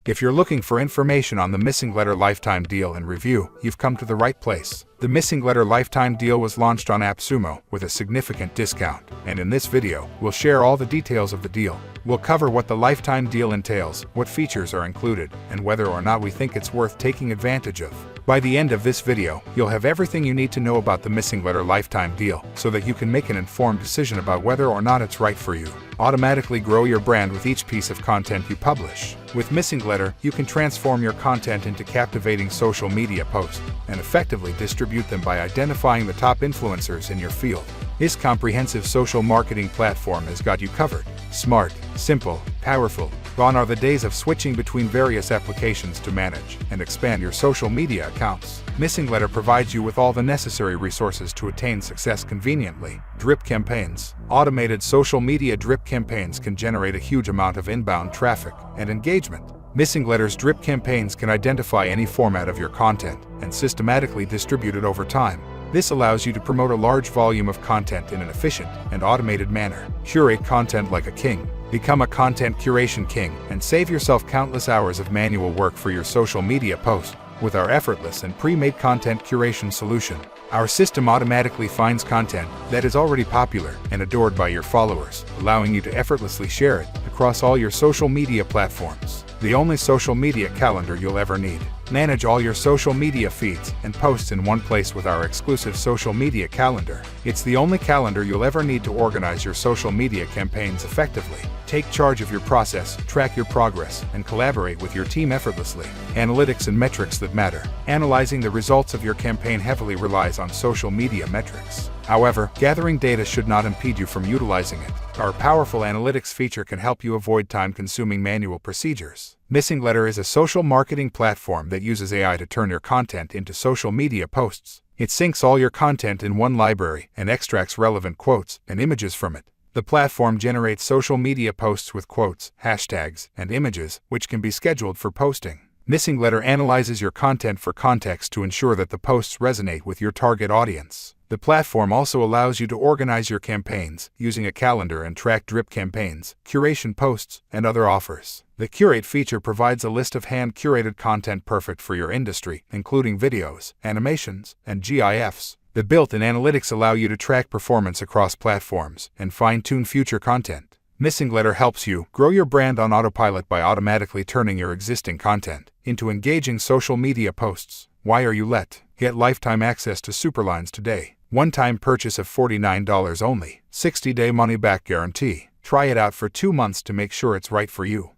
If you're looking for information on the Missinglettr Lifetime Deal and Review, you've come to the right place. The Missinglettr Lifetime Deal was launched on Appsumo with a significant discount, and in this video, we'll share all the details of the deal. We'll cover what the lifetime deal entails, what features are included, and whether or not we think it's worth taking advantage of. By the end of this video, you'll have everything you need to know about the Missinglettr Lifetime Deal so that you can make an informed decision about whether or not it's right for you. Automatically grow your brand with each piece of content you publish. With Missinglettr, you can transform your content into captivating social media posts and effectively distribute them by identifying the top influencers in your field. This comprehensive social marketing platform has got you covered. Smart, simple, powerful. Gone are the days of switching between various applications to manage and expand your social media accounts. Missinglettr provides you with all the necessary resources to attain success conveniently. Drip campaigns. Automated social media drip campaigns can generate a huge amount of inbound traffic and engagement. Missinglettr's drip campaigns can identify any format of your content and systematically distribute it over time. This allows you to promote a large volume of content in an efficient and automated manner. Curate content like a king. Become a content curation king and save yourself countless hours of manual work for your social media posts. With our effortless and pre-made content curation solution, our system automatically finds content that is already popular and adored by your followers, allowing you to effortlessly share it across all your social media platforms. The only social media calendar you'll ever need. Manage all your social media feeds and posts in one place with our exclusive social media calendar. It's the only calendar you'll ever need to organize your social media campaigns effectively. Take charge of your process, track your progress, and collaborate with your team effortlessly. Analytics and metrics that matter. Analyzing the results of your campaign heavily relies on social media metrics. However, gathering data should not impede you from utilizing it. Our powerful analytics feature can help you avoid time-consuming manual procedures. Missinglettr is a social marketing platform that uses AI to turn your content into social media posts. It syncs all your content in one library and extracts relevant quotes and images from it. The platform generates social media posts with quotes, hashtags, and images, which can be scheduled for posting. Missinglettr analyzes your content for context to ensure that the posts resonate with your target audience. The platform also allows you to organize your campaigns using a calendar and track drip campaigns, curation posts, and other offers. The Curate feature provides a list of hand-curated content perfect for your industry, including videos, animations, and GIFs. The built-in analytics allow you to track performance across platforms and fine-tune future content. Missinglettr helps you grow your brand on autopilot by automatically turning your existing content into engaging social media posts. Why are you let? Get lifetime access to Superlines today. One-time purchase of $49 only. 60-day money-back guarantee. Try it out for 2 months to make sure it's right for you.